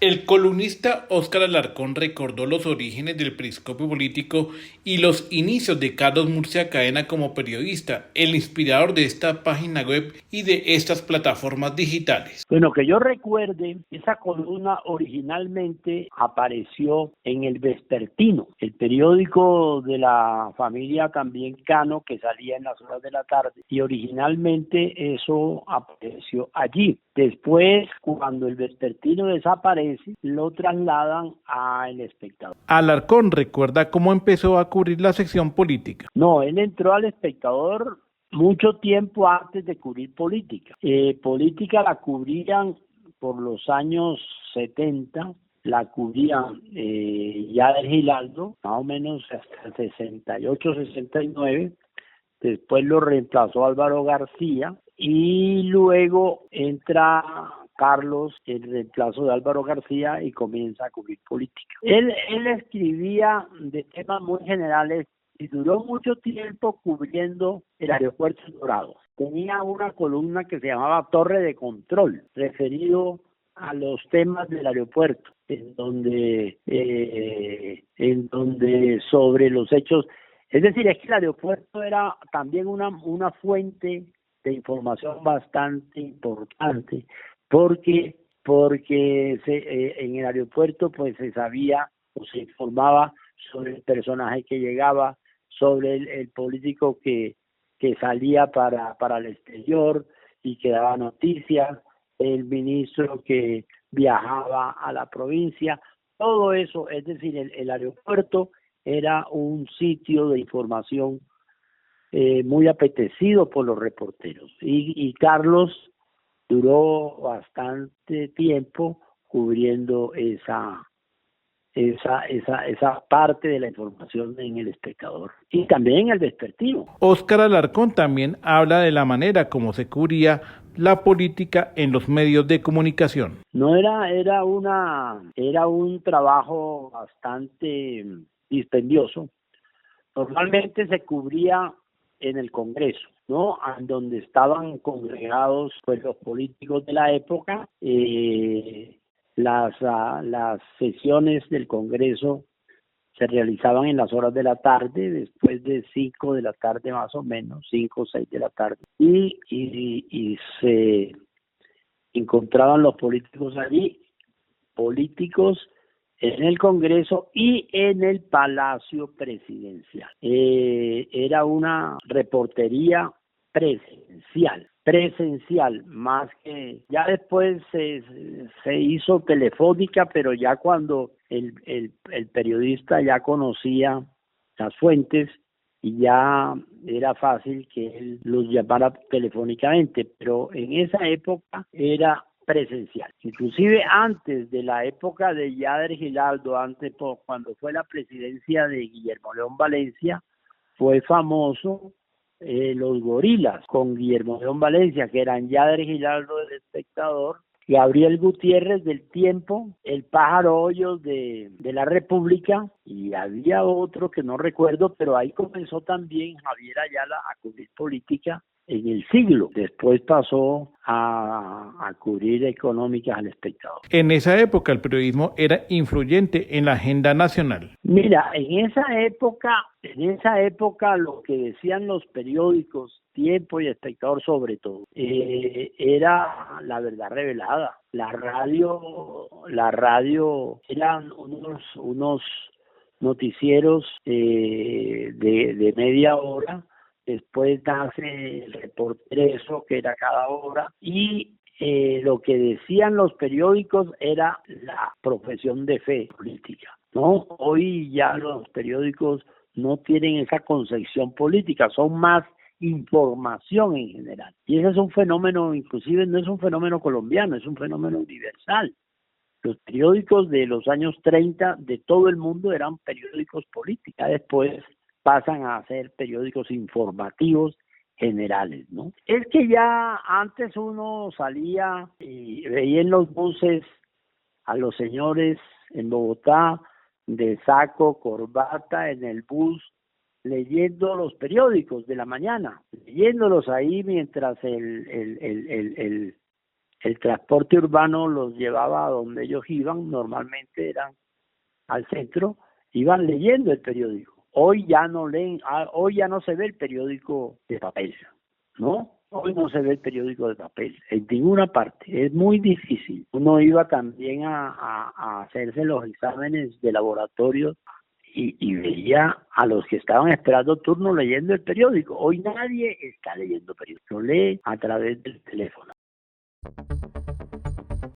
El columnista Óscar Alarcón recordó los orígenes del periscopio político y los inicios de Carlos Murcia Cadena como periodista, el inspirador de esta página web y de estas plataformas digitales. Bueno, que yo recuerde, esa columna originalmente apareció en El Vespertino, el periódico de la familia también Cano que salía en las horas de la tarde, y originalmente eso apareció allí. Después, cuando El Vespertino desaparece, lo trasladan a El Espectador. Alarcón recuerda cómo empezó a cubrir la sección política. No, él entró al Espectador mucho tiempo antes de cubrir política. Política la cubrían por los años 70, la cubrían Yader Gilaldo, más o menos hasta el 68, 69. Después lo reemplazó Álvaro García y luego entra Carlos en reemplazo de Álvaro García y comienza a cubrir política. Él escribía de temas muy generales y duró mucho tiempo cubriendo el aeropuerto Dorado. Tenía una columna que se llamaba Torre de Control, referido a los temas del aeropuerto, en donde sobre los hechos. Es decir, es que el aeropuerto era también una fuente de información bastante importante, porque en el aeropuerto pues se sabía o se informaba sobre el personaje que llegaba, sobre el político que salía para el exterior y que daba noticias, el ministro que viajaba a la provincia, todo eso. Es decir, el aeropuerto era un sitio de información muy apetecido por los reporteros. Y Carlos duró bastante tiempo cubriendo esa parte de la información en El Espectador y también en El Vespertino. Óscar Alarcón también habla de la manera como se cubría la política en los medios de comunicación. No era un trabajo bastante dispendioso. Normalmente se cubría en el Congreso, ¿no? En donde estaban congregados pues los políticos de la época. Las sesiones del Congreso se realizaban en las horas de la tarde, después de 5 de la tarde más o menos, 5 o 6 de la tarde, y se encontraban los políticos allí, políticos en el Congreso y en el Palacio Presidencial. Era una reportería presencial, más que ya después se hizo telefónica, pero ya cuando el periodista ya conocía las fuentes y ya era fácil que él los llamara telefónicamente, pero en esa época era presencial. Inclusive antes de la época de Yader Gilaldo, cuando fue la presidencia de Guillermo León Valencia, fue famoso los gorilas con Guillermo León Valencia, que eran Yader Gilaldo del Espectador, Gabriel Gutiérrez del Tiempo, el Pájaro Hoyos de la República, y había otro que no recuerdo, pero ahí comenzó también Javier Ayala a cubrir política en El Siglo. Después pasó a cubrir económicas al Espectador. En esa época el periodismo era influyente en la agenda nacional. Mira, en esa época lo que decían los periódicos, Tiempo y Espectador sobre todo, era la verdad revelada. La radio eran unos noticieros de media hora. Después nace el Reportereso, que era cada hora, y lo que decían los periódicos era la profesión de fe política, ¿no? Hoy ya los periódicos no tienen esa concepción política, son más información en general. Y ese es un fenómeno, inclusive no es un fenómeno colombiano, es un fenómeno universal. Los periódicos de los años 30 de todo el mundo eran periódicos políticos. Después pasan a ser periódicos informativos generales, ¿no? Es que ya antes uno salía y veía en los buses a los señores en Bogotá de saco, corbata, en el bus, leyendo los periódicos de la mañana, leyéndolos ahí mientras el transporte urbano los llevaba a donde ellos iban, normalmente eran al centro, iban leyendo el periódico. Hoy ya no leen, hoy ya no se ve el periódico de papel, ¿no? Hoy no se ve el periódico de papel, en ninguna parte, es muy difícil. Uno iba también a hacerse los exámenes de laboratorio y veía a los que estaban esperando turno leyendo el periódico. Hoy nadie está leyendo periódico, lee a través del teléfono.